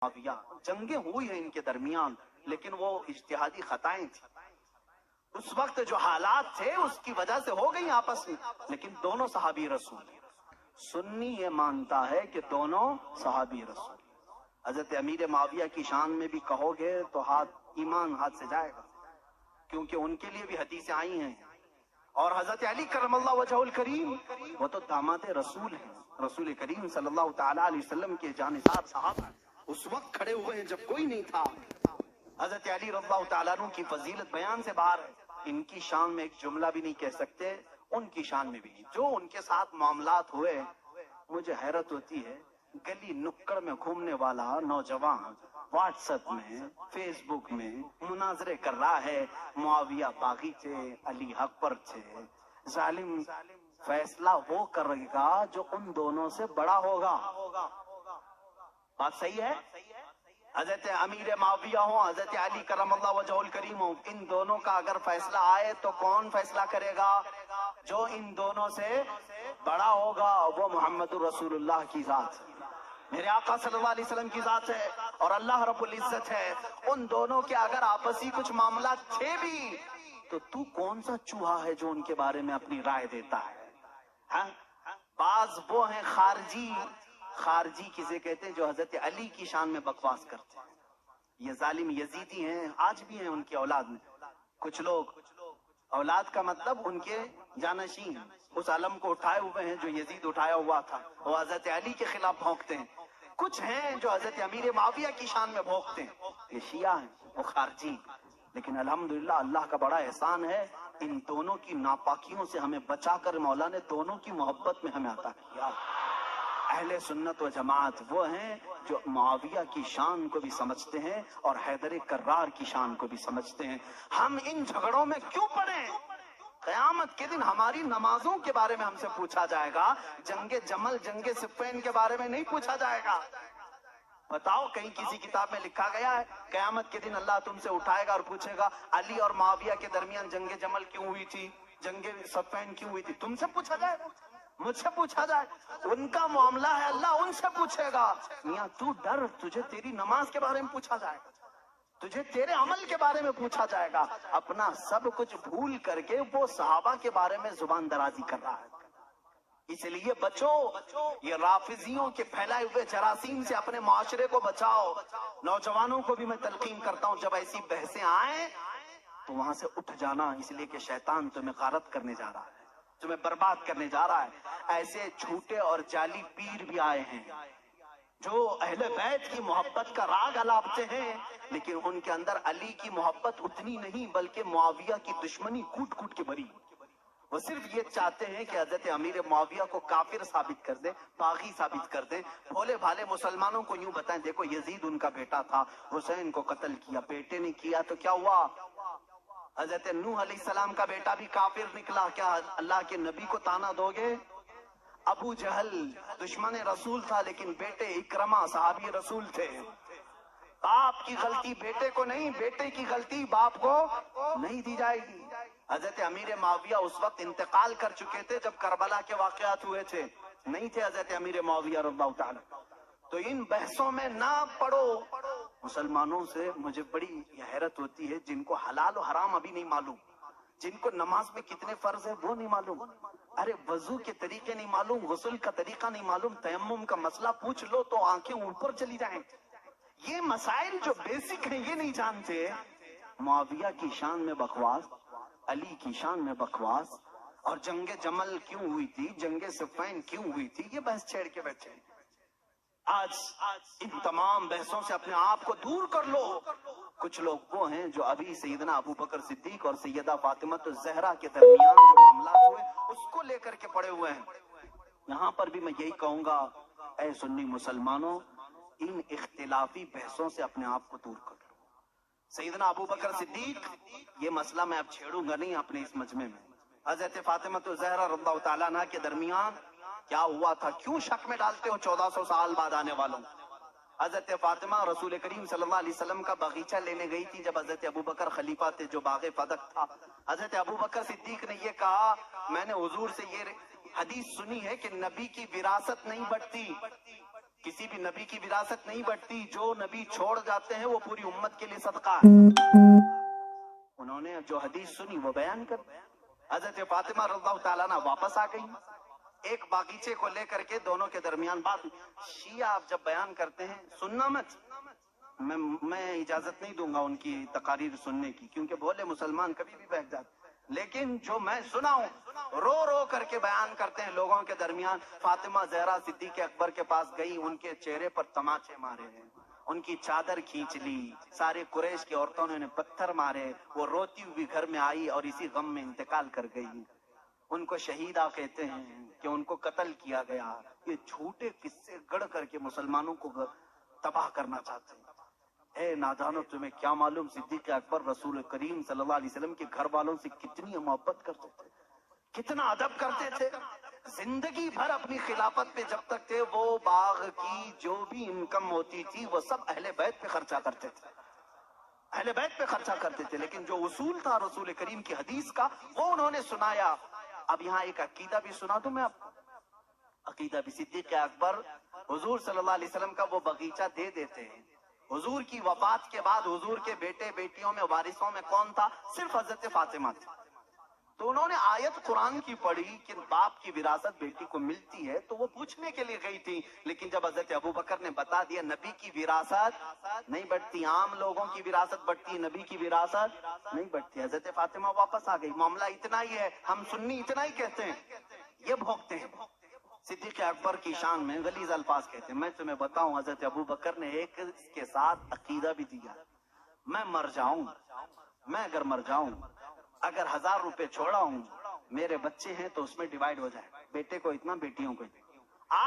معاویہ، جنگیں ہوئی ہیں ان کے درمیان، لیکن وہ اجتہادی خطائیں تھیں. اس وقت جو حالات تھے اس کی وجہ سے ہو گئی آپس میں، لیکن دونوں صحابی رسول. سنی یہ مانتا ہے کہ دونوں صحابی رسول. حضرت امیر معاویہ کی شان میں بھی کہو گے تو ایمان ہاتھ سے جائے گا، کیونکہ ان کے لیے بھی حدیثیں آئی ہیں. اور حضرت علی کرم اللہ وجہہ الکریم وہ تو داماد رسول ہیں، رسول کریم صلی اللہ تعالی علیہ وسلم کے جانثار صحابہ اس وقت کھڑے ہوئے ہیں جب کوئی نہیں تھا. حضرت علی رضی اللہ تعالیٰ عنہ کی فضیلت بیان سے باہر ہے. ان کی شان میں ایک جملہ بھی نہیں کہہ سکتے، ان کی شان میں بھی نہیں. جو ان کے ساتھ معاملات ہوئے، مجھے حیرت ہوتی ہے. گلی نکڑ میں گھومنے والا نوجوان واٹس ایپ میں، فیس بک میں مناظرے کر رہا ہے، معاویہ باغی تھے، علی حق پر تھے. ظالم فیصلہ وہ کرے گا جو ان دونوں سے بڑا ہوگا. بات صحیح ہے؟ حضرت امیر معاویہ ہوں، حضرت علی کرم اللہ وجہہ الکریم ہوں، ان دونوں کا اگر فیصلہ آئے تو کون فیصلہ کرے گا؟ جو ان دونوں سے بڑا ہوگا. وہ محمد الرسول اللہ کی ذات، میرے آقا صلی اللہ علیہ وسلم کی ذات ہے اور اللہ رب العزت ہے. ان دونوں کے اگر آپسی کچھ معاملات تھے بھی تو کون سا چوہا ہے جو ان کے بارے میں اپنی رائے دیتا ہے؟ ہاں، بعض وہ ہیں خارجی کسے کہتے ہیں جو حضرت علی کی شان میں بکواس کرتے ہیں. یہ ظالم یزیدی ہیں، آج بھی ہیں ان کی اولاد میں کچھ لوگ. اولاد کا مطلب ان کے جانشین اس علم کو اٹھائے ہوئے ہیں جو یزید اٹھایا ہوا تھا، وہ حضرت علی کے خلاف بھونکتے ہیں. کچھ ہیں جو حضرت امیر معاویہ کی شان میں بھونکتے ہیں، یہ شیعہ ہیں، وہ خارجی. لیکن الحمدللہ اللہ کا بڑا احسان ہے، ان دونوں کی ناپاکیوں سے ہمیں بچا کر مولا نے دونوں کی محبت میں ہمیں عطا کیا. اہل سنت و جماعت وہ ہیں جو معاویہ کی شان کو بھی سمجھتے ہیں اور حیدر کرار کی شان کو بھی سمجھتے ہیں. ہم ان جھگڑوں میں کیوں پڑیں؟ قیامت کے دن ہماری نمازوں کے بارے میں ہم سے پوچھا جائے گا، جنگ جمل جنگ صفین کے بارے میں نہیں پوچھا جائے گا. بتاؤ کہیں کسی کتاب میں لکھا گیا ہے قیامت کے دن اللہ تم سے اٹھائے گا اور پوچھے گا علی اور معاویہ کے درمیان جنگ جمل کیوں ہوئی تھی، جنگ صفین کیوں ہوئی تھی؟ تم سے پوچھا جائے گا، مجھ سے پوچھا جائے. ان کا معاملہ ہے، اللہ ان سے پوچھے گا. میاں تو ڈر، تجھے تیری نماز کے بارے میں پوچھا جائے گا، تجھے تیرے عمل کے بارے میں پوچھا جائے گا. اپنا سب کچھ بھول کر کے وہ صحابہ کے بارے میں زبان درازی کر رہا ہے. اس لیے بچو، یہ رافضیوں کے پھیلائے ہوئے جراثیم سے اپنے معاشرے کو بچاؤ. نوجوانوں کو بھی میں تلقین کرتا ہوں، جب ایسی بحثیں آئیں تو وہاں سے اٹھ جانا، اس لیے کہ شیطان تمہیں غارت کرنے جا رہا ہے، تمہیں برباد کرنے جا رہا ہے. ایسے جھوٹے اور جعلی پیر بھی آئے ہیں جو اہل بیت کی محبت کا راگ الاپتے ہیں، لیکن ان کے اندر علی کی محبت اتنی نہیں بلکہ معاویہ کی دشمنی کوٹ کوٹ کے بری. وہ صرف یہ چاہتے ہیں کہ حضرت امیر معاویہ کو کافر ثابت کر دیں، باغی ثابت کر دیں. بھولے بھالے مسلمانوں کو یوں بتائیں دیکھو یزید ان کا بیٹا تھا، حسین کو قتل کیا، بیٹے نے کیا تو کیا ہوا؟ حضرت نوح علیہ السلام کا بیٹا بھی کافر نکلا، کیا اللہ کے نبی کو تانا دو گے؟ ابو جہل دشمن رسول تھا لیکن بیٹے اکرمہ صحابی رسول تھے. باپ کی غلطی بیٹے کو نہیں، بیٹے کی غلطی باپ کو نہیں دی جائے گی. حضرت امیر معاویہ اس وقت انتقال کر چکے تھے جب کربلا کے واقعات ہوئے تھے، نہیں تھے حضرت امیر معاویہ رضی اللہ تعالی. تو ان بحثوں میں نہ پڑو. مسلمانوں سے مجھے بڑی حیرت ہوتی ہے جن کو حلال و حرام ابھی نہیں معلوم، جن کو نماز میں کتنے فرض ہیں وہ نہیں معلوم، ارے وضو کے طریقے نہیں معلوم، غسل کا طریقہ نہیں معلوم، تیمم کا مسئلہ پوچھ لو تو آنکھیں اوپر چلی جائیں. یہ مسائل جو بیسک ہیں یہ نہیں جانتے. معاویہ کی شان میں بکواس، علی کی شان میں بکواس، اور جنگ جمل کیوں ہوئی تھی، جنگ صفین کیوں ہوئی تھی، یہ بحث چھیڑ کے بیٹھے. آج ان تمام بحثوں سے اپنے آپ کو دور کر لو. کچھ لوگ وہ ہیں جو ابھی سیدنا ابو بکر صدیق اور سیدہ فاطمہ الزہرا کے درمیان جو معاملات ہوئے اس کو لے کر کے پڑے ہوئے ہیں. یہاں پر بھی میں یہی کہوں گا، اے سنی مسلمانوں، ان اختلافی بحثوں سے اپنے آپ کو دور کر لو. سیدنا ابو بکر صدیق، یہ مسئلہ میں اب چھیڑوں گا نہیں اپنے اس مجمع میں. حضرت فاطمہ الزہرا رضی اللہ تعالیٰ عنہ کے درمیان کیا ہوا تھا، کیوں شک میں ڈالتے ہو 1400 سال بعد آنے والوں؟ حضرت فاطمہ رسول کریم صلی اللہ علیہ وسلم کا باغیچہ لینے گئی تھی جب حضرت ابو بکر خلیفہ تھے، جو باغ فدق تھا. حضرت ابو بکر صدیق نے یہ کہا، میں نے حضور سے یہ حدیث سنی ہے کہ نبی کی وراثت نہیں بڑھتی، کسی بھی نبی کی وراثت نہیں بٹتی، جو نبی چھوڑ جاتے ہیں وہ پوری امت کے لیے صدقہ ہے۔ انہوں نے جو حدیث سنی وہ بیان کر دی۔ حضرت فاطمہ رضی اللہ تعالیٰ عنہ واپس آ گئی، ایک باغیچے کو لے کر کے دونوں کے درمیان بات۔ شیعہ آپ جب بیان کرتے ہیں سننا مت، میں اجازت نہیں دوں گا ان کی تقاریر سننے کی، کیونکہ بھولے مسلمان کبھی بھی بہک جاتے، لیکن جو میں سنا ہوں رو رو کر کے بیان کرتے ہیں لوگوں کے درمیان۔ فاطمہ زہرا صدیق اکبر کے پاس گئی، ان کے چہرے پر تماچے مارے ہیں، ان کی چادر کھینچ لی، سارے قریش کی عورتوں نے انہیں پتھر مارے، وہ روتی ہوئی گھر میں آئی اور اسی غم میں انتقال کر گئی۔ ان کو شہیدہ کہتے ہیں کہ ان کو قتل کیا گیا۔ یہ جھوٹے قصے گڑھ کر کے مسلمانوں کو تباہ کرنا چاہتے ہیں۔ اے نادانو، تمہیں کیا معلوم صدیق اکبر رسول کریم صلی اللہ علیہ وسلم کے گھر والوں سے کتنی محبت کرتے تھے، کتنا ادب کرتے تھے۔ زندگی بھر اپنی خلافت پہ جب تک تھے وہ باغ کی جو بھی انکم ہوتی تھی وہ سب اہل بیت پہ خرچہ کرتے تھے، اہل بیت پہ خرچہ کرتے تھے، لیکن جو اصول تھا رسول کریم کی حدیث کا وہ انہوں نے سنایا۔ اب یہاں ایک عقیدہ بھی سنا دوں میں آپ کو، عقیدہ بھی۔ صدیق اکبر حضور صلی اللہ علیہ وسلم کا وہ باغیچہ دے دیتے ہیں۔ حضور کی وفات کے بعد حضور کے بیٹے بیٹیوں میں وارثوں میں کون تھا؟ صرف حضرت فاطمہ تھی۔ تو انہوں نے آیت قرآن کی پڑھی کہ باپ کی وراثت بیٹی کو ملتی ہے، تو وہ پوچھنے کے لیے گئی تھی، لیکن جب حضرت ابو بکر نے بتا دیا نبی کی وراثت نہیں بٹتی، عام لوگوں کی وراثت بٹتی، نبی کی وراثت نہیں بٹتی، حضرت فاطمہ واپس آ گئی۔ معاملہ اتنا ہی ہے، ہم سنی اتنا ہی کہتے ہیں، یہ بھوگتے ہیں۔ صدیق اکبر کی شان میں غلیظ الفاظ کہتے ہیں۔ میں تمہیں بتاؤں، حضرت ابو بکر نے ایک اس کے ساتھ عقیدہ بھی دیا، میں مر جاؤں، میں اگر مر جاؤں، اگر 1000 روپے چھوڑا ہوں، میرے بچے ہیں تو اس میں ڈیوائیڈ ہو جائے، بیٹے کو اتنا بیٹیوں کو اتنا۔